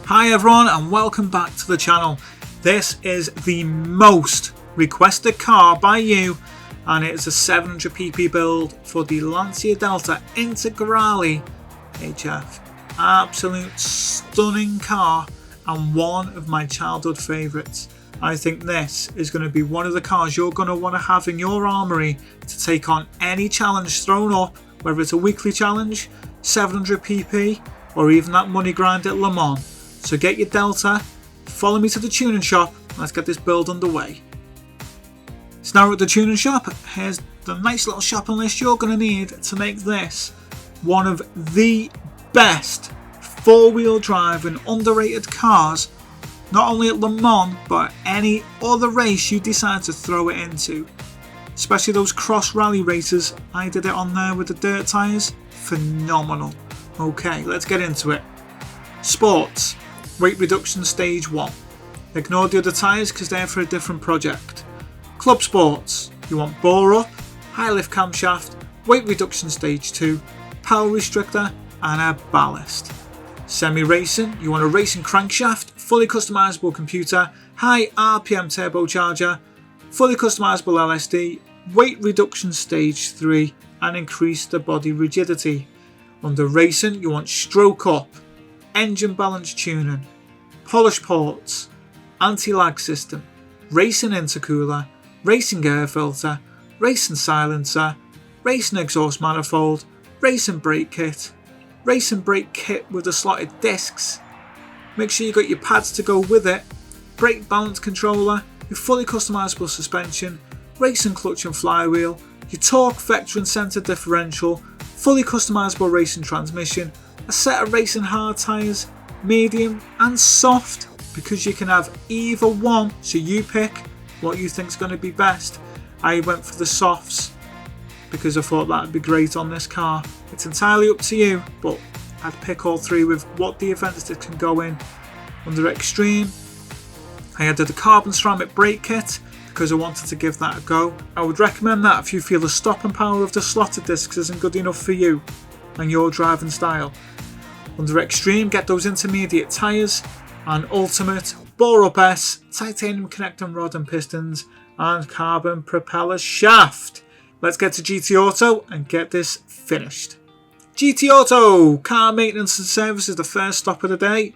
Hi everyone and welcome back to the channel. This is the most requested car by you and it's a 700 pp build for the Lancia Delta Integrale HF. Absolute stunning car and one of my childhood favourites. I think this is going to be one of the cars you're going to want to have in your armoury to take on any challenge thrown up, whether it's a weekly challenge, 700 pp or even that money grind at LeMan. So get your Delta, follow me to the tuning shop, and let's get this build underway. So now we're at the tuning shop, here's the nice little shopping list you're going to need to make this one of the best four-wheel drive and underrated cars, not only at Le Mans but any other race you decide to throw it into. Especially those cross rally races, I did it on there with the dirt tyres, phenomenal. Okay, let's get into it. Sports. Weight reduction stage 1. Ignore the other tyres because they're for a different project. Club sports. You want bore up, high lift camshaft, weight reduction stage 2, power restrictor and a ballast. Semi racing. You want a racing crankshaft, fully customizable computer, high RPM turbocharger, fully customizable LSD, weight reduction stage 3 and increase the body rigidity. Under racing you want stroke up, engine balance tuning, polish ports, anti-lag system, racing intercooler, racing air filter, racing silencer, racing exhaust manifold, racing brake kit with the slotted discs. Make sure you got your pads to go with it, brake balance controller, your fully customizable suspension, racing clutch and flywheel, your torque vector and center differential, fully customizable racing transmission, a set of racing hard tyres, medium and soft, because you can have either one, so you pick what you think is going to be best. I went for the softs because I thought that would be great on this car. It's entirely up to you, but I'd pick all three with what the events that can go in. Under extreme, I added a carbon ceramic brake kit because I wanted to give that a go. I would recommend that if you feel the stopping power of the slotted discs isn't good enough for you and your driving style. Under extreme, get those intermediate tyres, and ultimate, bore up S, titanium connecting rod and pistons and carbon propeller shaft. Let's get to GT Auto and get this finished. GT Auto, car maintenance and service is the first stop of the day.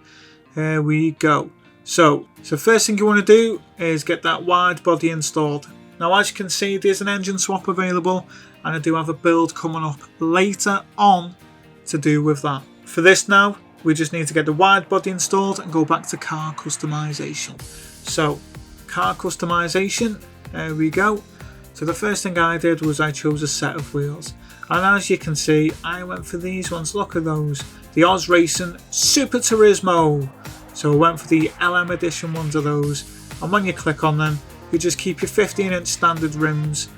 Here we go. So first thing you want to do is get that wide body installed. Now as you can see, there's an engine swap available and I do have a build coming up later on to do with that. For this now, we just need to get the wide body installed and go back to car customization. So car customization, there we go. So the first thing I did was I chose a set of wheels. And as you can see, I went for these ones. Look at those. The Oz Racing Super Turismo. So I went for the LM edition ones of those. And when you click on them, you just keep your 15-inch standard rims.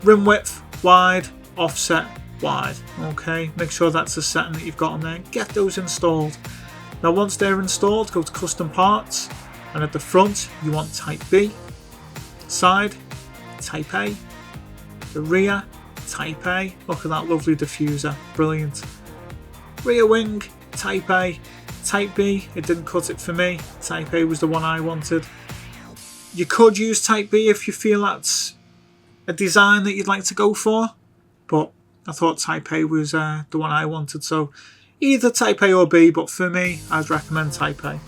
Rim width, wide, offset, wide. Okay, make sure that's the setting that you've got on there. Get those installed. Now once they're installed, go to custom parts. And at the front, you want type B. Side, type A. The rear, type A. Look at that lovely diffuser. Brilliant. Rear wing, type A. Type B, it didn't cut it for me. Type A was the one I wanted. You could use type B if you feel that's a design that you'd like to go for, but I thought type A was the one I wanted, so either type A or B, but for me I'd recommend type A.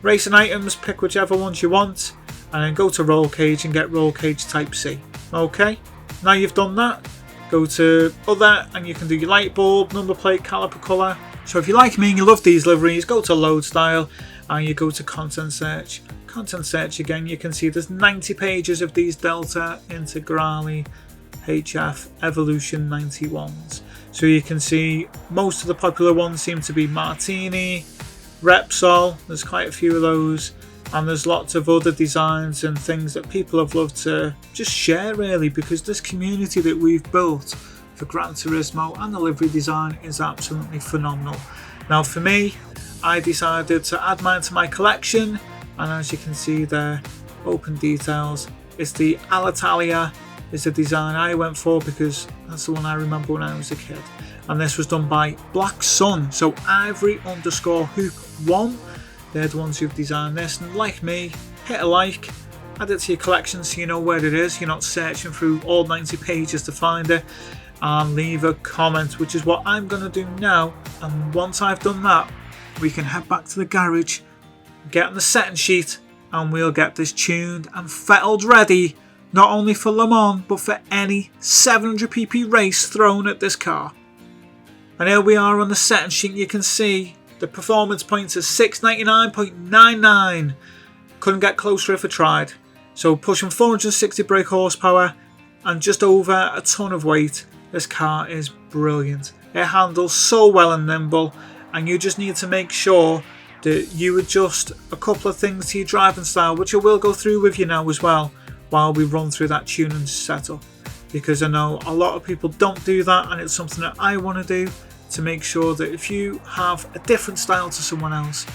Racing items, pick whichever ones you want and then go to roll cage and get roll cage type C. Okay, now you've done that, go to other and you can do your light bulb, number plate, caliper colour. So if you're like me and you love these liveries, go to load style and you go to content search. Content search again, you can see there's 90 pages of these Delta Integrale HF Evolution 91s. So you can see most of the popular ones seem to be Martini, Repsol, there's quite a few of those, and there's lots of other designs and things that people have loved to just share really, because this community that we've built for Gran Turismo and the livery design is absolutely phenomenal. Now for me, I decided to add mine to my collection, and as you can see there, open details, it's the Alitalia is the design I went for because that's the one I remember when I was a kid. and this was done by Black Sun. So Ivory_Hoop1, they're the ones who've designed this, and like me, hit a like, add it to your collection so you know where it is, you're not searching through all 90 pages to find it, and leave a comment, which is what I'm going to do now. And once I've done that, we can head back to the garage, get on the setting sheet, and we'll get this tuned and fettled ready, not only for Le Mans but for any 700pp race thrown at this car. And here we are on the setting sheet. You can see the performance points is 699.99. Couldn't get closer if I tried. So pushing 460 brake horsepower and just over a ton of weight. This car is brilliant. It handles so well and nimble, and you just need to make sure that you adjust a couple of things to your driving style, which I will go through with you now as well while we run through that tuning setup, because I know a lot of people don't do that, and it's something that I want to do to make sure that if you have a different style to someone else,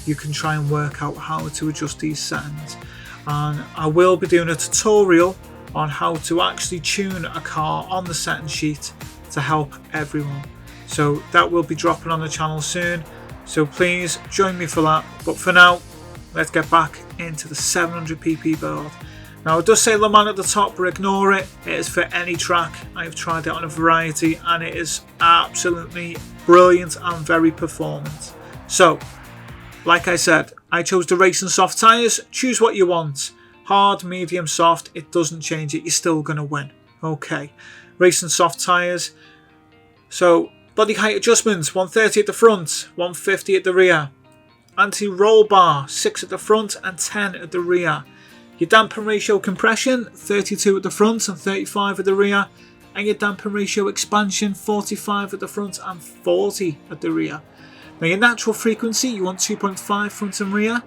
you can try and work out how to adjust these settings. And I will be doing a tutorial on how to actually tune a car on the setting sheet to help everyone. So that will be dropping on the channel soon, so please join me for that. But for now, let's get back into the 700pp build. Now it does say Le Mans at the top, but ignore it. It is for any track. I've tried it on a variety and it is absolutely brilliant and very performant. So, like I said, I chose the racing soft tyres. Choose what you want. Hard, medium, soft, it doesn't change it. You're still going to win. Okay, racing soft tyres. So, body height adjustments, 130 at the front, 150 at the rear. Anti-roll bar, 6 at the front and 10 at the rear. Your damper ratio compression, 32 at the front and 35 at the rear. And your damper ratio expansion, 45 at the front and 40 at the rear. Now your natural frequency, you want 2.5 front and rear.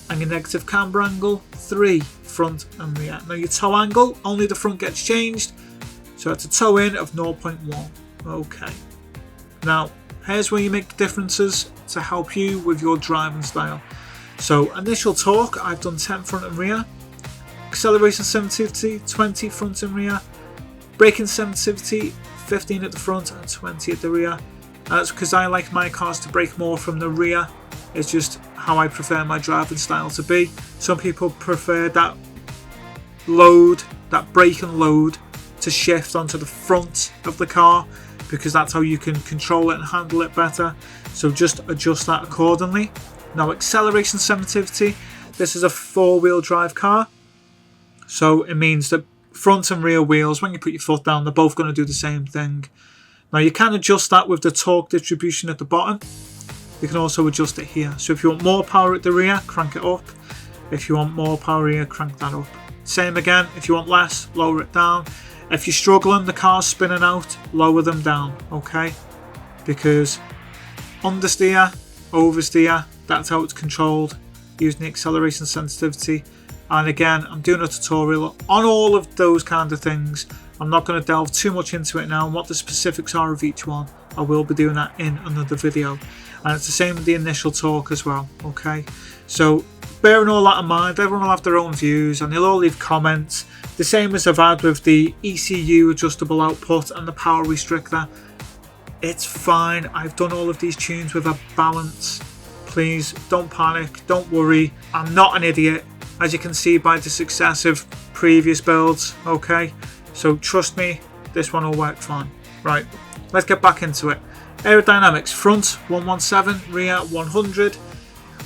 And your negative camber angle, 3 front and rear. Now your toe angle, only the front gets changed. So it's a toe in of 0.1. Okay. Now, here's where you make the differences to help you with your driving style. So initial torque, I've done 10 front and rear. Acceleration sensitivity, 20 front and rear. Braking sensitivity, 15 at the front and 20 at the rear. That's because I like my cars to brake more from the rear. It's just how I prefer my driving style to be. Some people prefer that load, that brake and load, to shift onto the front of the car, because that's how you can control it and handle it better. So just adjust that accordingly. Now acceleration sensitivity, this is a 4-wheel drive car. So it means that front and rear wheels, when you put your foot down, they're both going to do the same thing. Now you can adjust that with the torque distribution at the bottom. You can also adjust it here. So if you want more power at the rear, crank it up. If you want more power here, crank that up. Same again, if you want less, lower it down. If you're struggling, the car's spinning out, lower them down, okay? Because understeer, oversteer, that's how it's controlled using the acceleration sensitivity. And again, I'm doing a tutorial on all of those kind of things. I'm not going to delve too much into it now and what the specifics are of each one. I will be doing that in another video. And it's the same with the initial torque as well, okay? So bearing all that in mind, everyone will have their own views and they'll all leave comments. The same as I've had with the ECU adjustable output and the power restrictor. It's fine. I've done all of these tunes with a balance. Please don't panic, don't worry. I'm not an idiot, as you can see by the success of previous builds, okay? So trust me, this one will work fine. Right, let's get back into it. Aerodynamics, front 117, rear 100,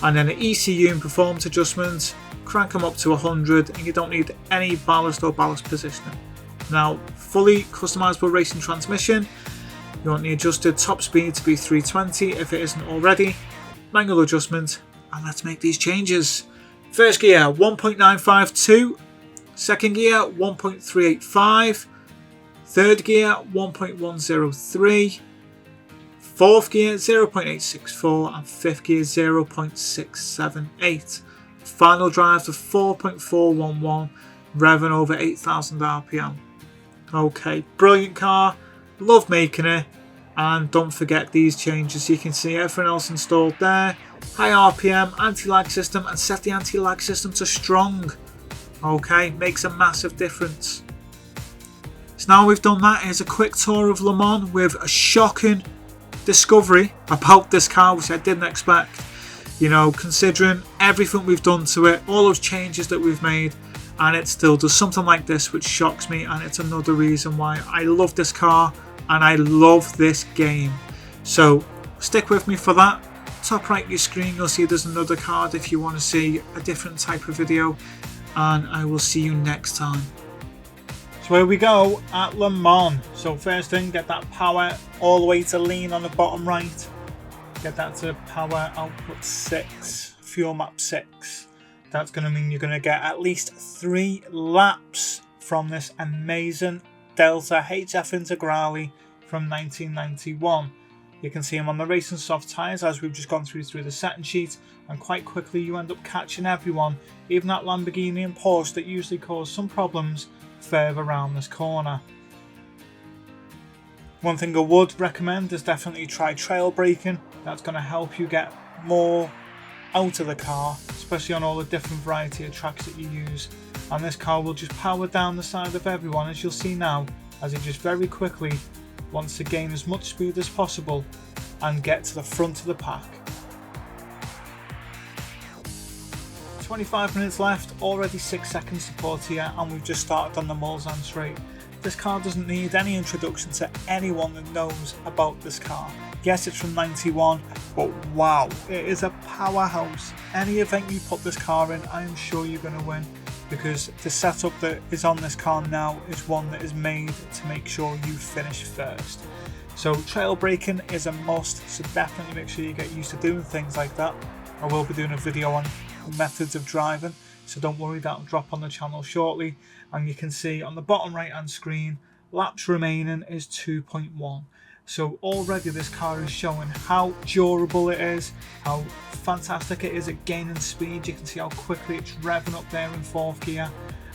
and then the ECU and performance adjustments, crank them up to 100, and you don't need any ballast or ballast positioning. Now, fully customizable racing transmission, you want the adjusted top speed to be 320 if it isn't already, manual adjustment, and let's make these changes. First gear 1.952, second gear 1.385, third gear 1.103, fourth gear 0.864 and fifth gear 0.678. Final drive to 4.411, revving over 8,000 RPM. Okay, brilliant car, love making it, and don't forget these changes. You can see everything else installed there. High RPM, anti-lag system, and set the anti-lag system to strong. Okay, makes a massive difference. So now we've done that, here's a quick tour of LeMan with a shocking discovery about this car, which I didn't expect. You know, considering everything we've done to it, all those changes that we've made, and it still does something like this, which shocks me, and it's another reason why I love this car and I love this game. So stick with me for that. Top right of your screen you'll see there's another card if you want to see a different type of video, and I will see you next time. So here we go at LeMan. So first thing, get that power all the way to lean on the bottom right. Get that to power output 6, fuel map 6. That's going to mean you're going to get at least 3 laps from this amazing Delta HF Integrale from 1991. You can see them on the racing soft tyres as we've just gone through the setting sheet, and quite quickly you end up catching everyone, even that Lamborghini and Porsche that usually cause some problems further around this corner. One thing I would recommend is definitely try trail braking. That's going to help you get more out of the car, especially on all the different variety of tracks that you use. And this car will just power down the side of everyone, as you'll see now, as it just very quickly wants to gain as much speed as possible and get to the front of the pack. 25 minutes left, already 6 seconds to port here, and we've just started on the Mulsanne straight. This car doesn't need any introduction to anyone that knows about this car. Yes, it's from 91, but wow, it is a powerhouse. Any event you put this car in, I am sure you're going to win, because the setup that is on this car now is one that is made to make sure you finish first. So trail braking is a must, so definitely make sure you get used to doing things like that. I will be doing a video on methods of driving, so don't worry, that'll drop on the channel shortly. And you can see on the bottom right hand screen, laps remaining is 2.1. So already this car is showing how durable it is, how fantastic it is at gaining speed. You can see how quickly it's revving up there in 4th gear.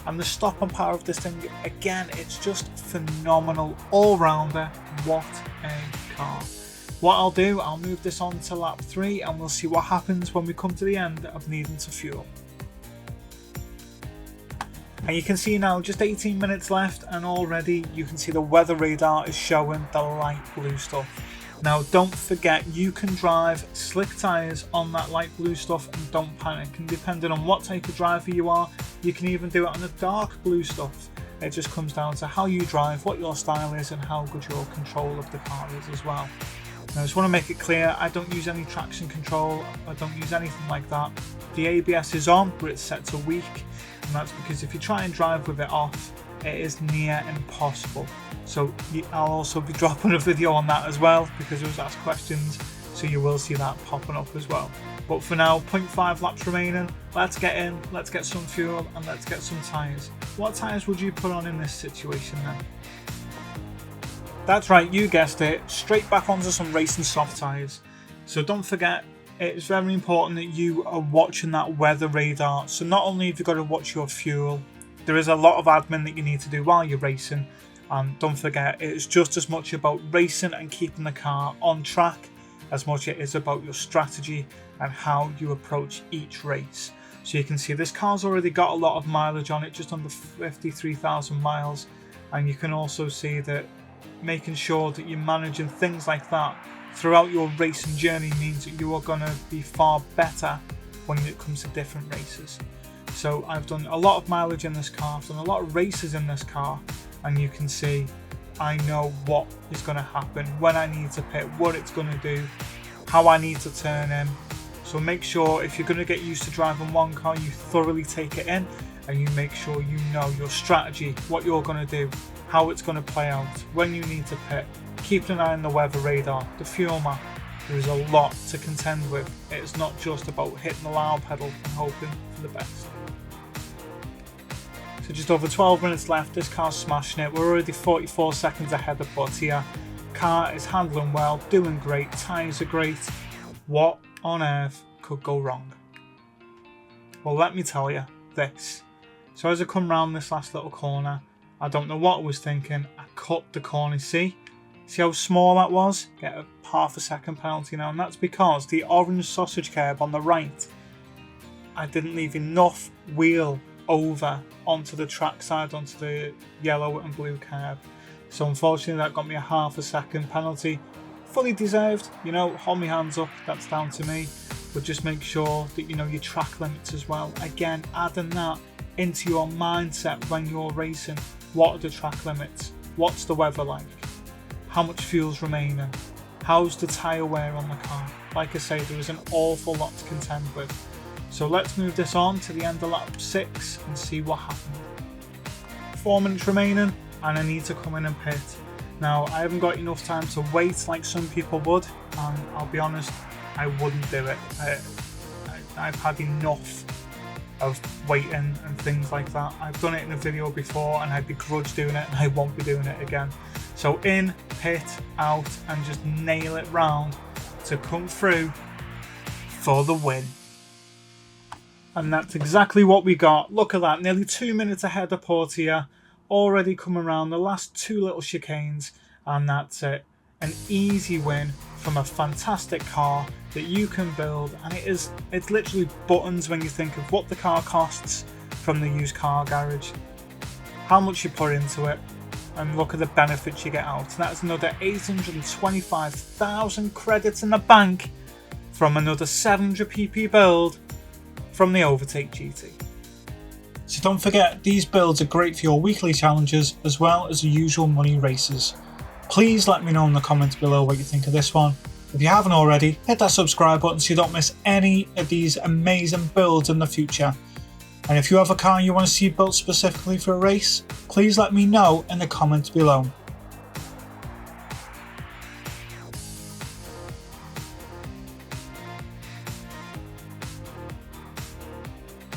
And the stop and power of this thing, again, it's just phenomenal all-rounder. What a car. What I'll do, I'll move this on to lap 3 and we'll see what happens when we come to the end of needing to fuel. And you can see now just 18 minutes left, and already you can see the weather radar is showing the light blue stuff. Now don't forget, you can drive slick tyres on that light blue stuff, and don't panic. And depending on what type of driver you are, you can even do it on the dark blue stuff. It just comes down to how you drive, what your style is, and how good your control of the car is as well. Now I just want to make it clear, I don't use any traction control, I don't use anything like that. The ABS is on, but it's set to weak. And that's because if you try and drive with it off, it is near impossible. So I'll also be dropping a video on that as well, because it was asked questions, so you will see that popping up as well. But for now, 0.5 laps remaining. Let's get in, let's get some fuel, and let's get some tyres. What tyres would you put on in this situation then? That's right, you guessed it, straight back onto some racing soft tyres. So don't forget, it's very important that you are watching that weather radar. So not only have you got to watch your fuel, there is a lot of admin that you need to do while you're racing. And don't forget, it's just as much about racing and keeping the car on track as much as it is about your strategy and how you approach each race. So you can see this car's already got a lot of mileage on it, just under 53,000 miles. And you can also see that making sure that you're managing things like that throughout your racing journey means that you are going to be far better when it comes to different races. So I've done a lot of mileage in this car, I've done a lot of races in this car, and you can see I know what is going to happen, when I need to pit, what it's going to do, how I need to turn in. So make sure if you're going to get used to driving one car, you thoroughly take it in and you make sure you know your strategy, what you're going to do, how it's going to play out, when you need to pit. Keep an eye on the weather radar, the fuel map. There is a lot to contend with. It's not just about hitting the loud pedal and hoping for the best. So just over 12 minutes left, this car's smashing it. We're already 44 seconds ahead of Butts here. Car is handling well, doing great, tyres are great. What on earth could go wrong? Well, let me tell you this. So as I come round this last little corner, I don't know what I was thinking. I cut the corner, see how small that was? Get a half a second penalty now, and that's because the orange sausage curb on the right, I didn't leave enough wheel over onto the track side, onto the yellow and blue curb. So unfortunately that got me a half a second penalty. Fully deserved, you know, hold my hands up, that's down to me. But just make sure that you know your track limits as well. Again, adding that into your mindset when you're racing. What are the track limits? What's the weather like? How much fuel's remaining? How's the tyre wear on the car? Like I say, there is an awful lot to contend with. So let's move this on to the end of lap 6 and see what happened. 4 minutes remaining and I need to come in and pit. Now I haven't got enough time to wait like some people would, and I'll be honest, I wouldn't do it. I've had enough of waiting and things like that. I've done it in a video before and I begrudge doing it, and I won't be doing it again. So in, pit, out, and just nail it round to come through for the win. And that's exactly what we got. Look at that, nearly 2 minutes ahead of Portia, already come around the last 2 little chicanes, and that's it. An easy win from a fantastic car that you can build, and it's literally buttons when you think of what the car costs from the used car garage, how much you put into it, and look at the benefits you get out. And that's another 825,000 credits in the bank from another 700 pp build from the Overtake GT. So don't forget, these builds are great for your weekly challenges as well as the usual money races. Please let me know in the comments below what you think of this one. If you haven't already, hit that subscribe button so you don't miss any of these amazing builds in the future. And if you have a car you want to see built specifically for a race, please let me know in the comments below.